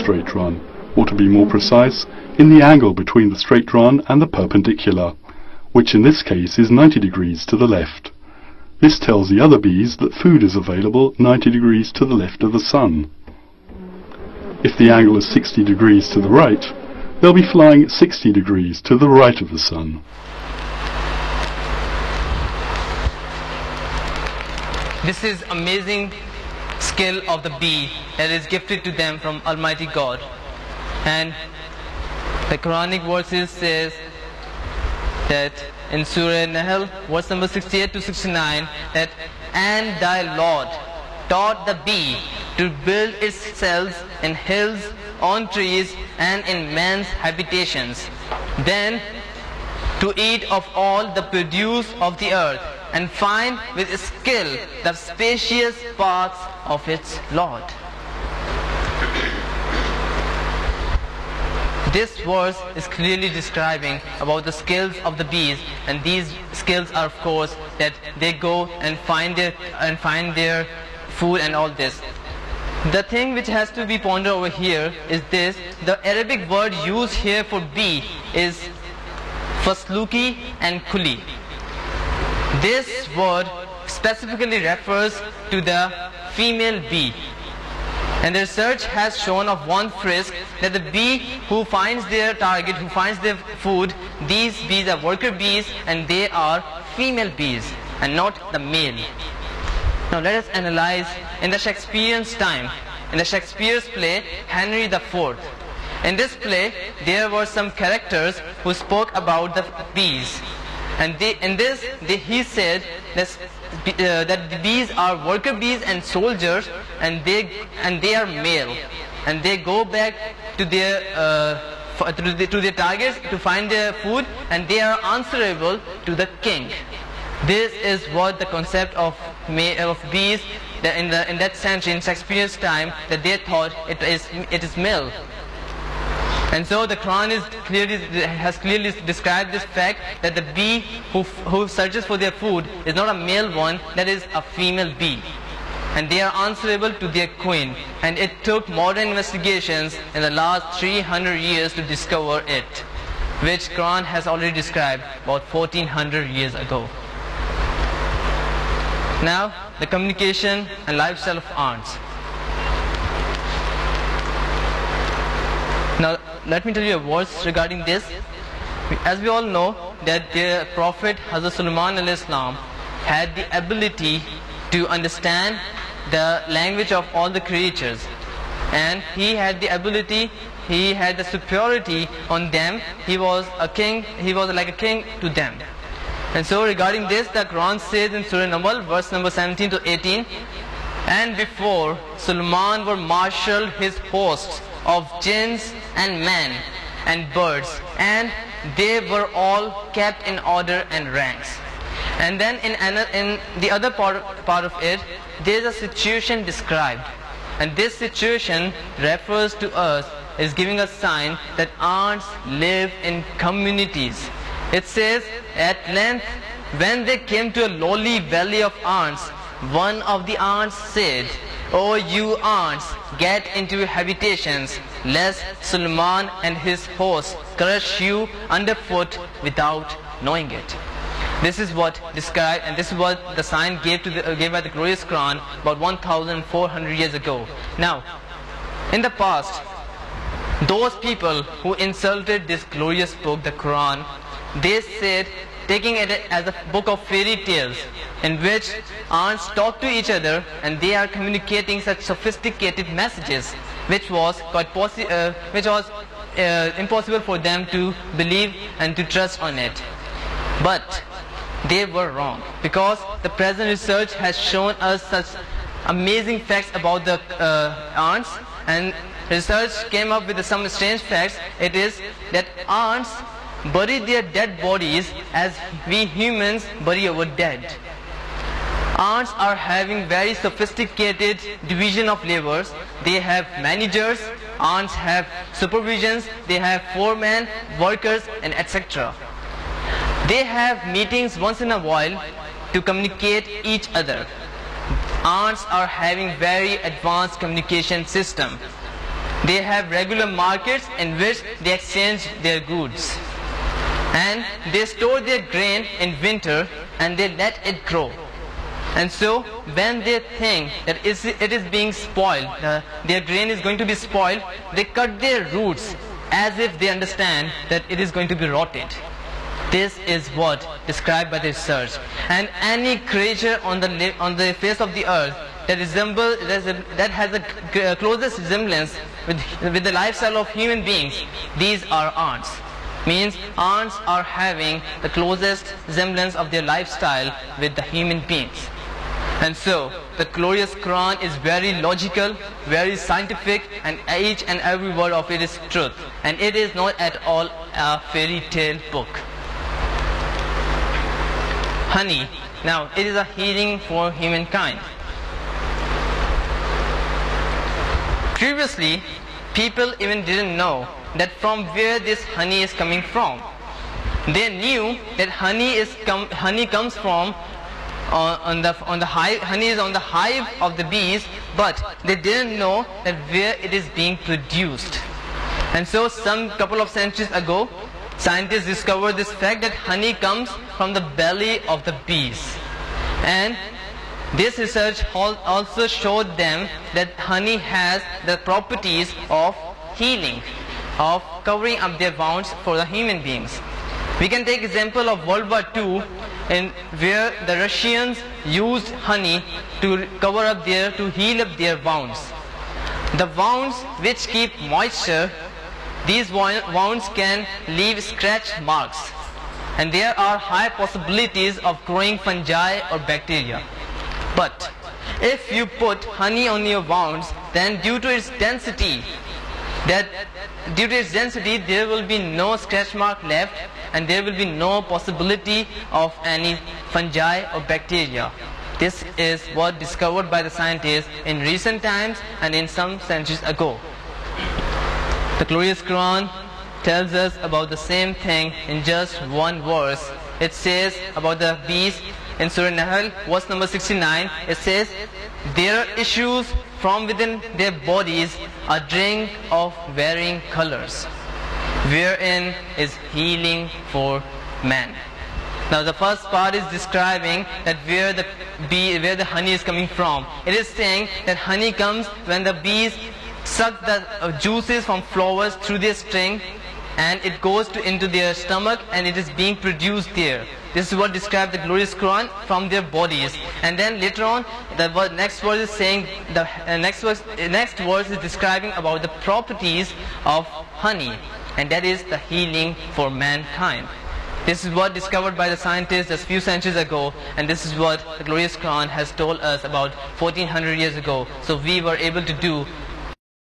straight run, or to be more precise, in the angle between the straight run and the perpendicular, which in this case is 90 degrees to the left. This tells the other bees that food is available 90 degrees to the left of the sun. If the angle is 60 degrees to the right, they'll be flying at 60 degrees to the right of the sun. This is amazing skill of the bee that is gifted to them from Almighty God. And the Quranic verses says that in Surah Nahl, verse number 68 to 69, that and thy Lord taught the bee to build its cells in hills, on trees, and in men's habitations, then to eat of all the produce of the earth, and find with skill the spacious paths of its Lord. This verse is clearly describing about the skills of the bees, and these skills are, of course, that they go and find their food and all this. The thing which has to be pondered over here is this: the Arabic word used here for bee is fasluki and kuli. This word specifically refers to the female bee. And the research has shown of one frisk that the bee who finds their target, who finds their food, these bees are worker bees and they are female bees and not the male. Now let us analyze in the Shakespearean's time, in the Shakespeare's play Henry IV. In this play there were some characters who spoke about the bees. And he said that the bees are worker bees and soldiers, and they are male, and they go back to their targets to find their food, and they are answerable to the king. This is what the concept of bees that in that century, in Shakespeare's time, that they thought it is male. And so the Quran has clearly described this fact that the bee who searches for their food is not a male one, that is a female bee. And they are answerable to their queen. And it took modern investigations in the last 300 years to discover it, which Quran has already described about 1400 years ago. Now, the communication and lifestyle of ants. Now, let me tell you a verse regarding this. As we all know that the Prophet Hazrat Sulaiman alayhi salam had the ability to understand the language of all the creatures, and he had the ability, he had the superiority on them. He was a king, he was like a king to them. And so regarding this, the Quran says in Surah Nahl, verse number 17 to 18, and before Sulaiman were marshaled his hosts of jinns and men and birds, and they were all kept in order and ranks. And then in the other part of it, there is a situation described, and this situation refers to us, is giving a sign that ants live in communities. It says, at length, when they came to a lowly valley of ants, one of the ants said, "O you ants, get into your habitations, lest Sulaiman and his hosts crush you underfoot without knowing it." This is what described, and this is what the sign gave by the glorious Quran about 1400 years ago. Now, in the past, those people who insulted this glorious book, the Quran, they said, taking it as a book of fairy tales in which ants talk to each other and they are communicating such sophisticated messages, which was impossible for them to believe and to trust on it. But they were wrong, because the present research has shown us such amazing facts about the ants, and research came up with some strange facts. It is that ants bury their dead bodies as we humans bury our dead. Ants are having very sophisticated division of labors. They have managers, ants have supervisions, they have foremen, workers, and etc. They have meetings once in a while to communicate each other. Ants are having very advanced communication system. They have regular markets in which they exchange their goods. And they store their grain in winter and they let it grow. And so when they think that it is being spoiled, their grain is going to be spoiled, they cut their roots as if they understand that it is going to be rotted. This is what described by the research. And any creature on the face of the earth that has a closest resemblance with the lifestyle of human beings, these are ants. Means ants are having the closest resemblance of their lifestyle with the human beings. And so the glorious Quran is very logical, very scientific, and each and every word of it is truth. And it is not at all a fairy tale book. Honey. Now, it is a healing for humankind. Previously, people even didn't know that from where this honey is coming from. They knew that honey comes from honey is on the hive of the bees, but they didn't know that where it is being produced. And so some couple of centuries ago, scientists discovered this fact that honey comes from the belly of the bees. And this research also showed them that honey has the properties of healing, of covering up their wounds for the human beings. We can take example of World War II, where the Russians used honey to heal up their wounds. The wounds which keep moisture, these wounds can leave scratch marks, and there are high possibilities of growing fungi or bacteria. But if you put honey on your wounds, then due to its density, there will be no scratch mark left, and there will be no possibility of any fungi or bacteria. This is what discovered by the scientists in recent times and in some centuries ago. The glorious Quran tells us about the same thing in just one verse. It says about the bees in Surah Nahl, verse number 69, it says, "There issues from within their bodies a drink of varying colors, wherein is healing for man." Now the first part is describing that where the honey is coming from. It is saying that honey comes when the bees suck the juices from flowers through their string, and it goes into their stomach, and it is being produced there. This is what describes the glorious Quran from their bodies. And then later on, the next verse is saying, next verse is describing about the properties of honey, and that is the healing for mankind. This is what discovered by the scientists just few centuries ago, and this is what the glorious Quran has told us about 1400 years ago. So we were able to do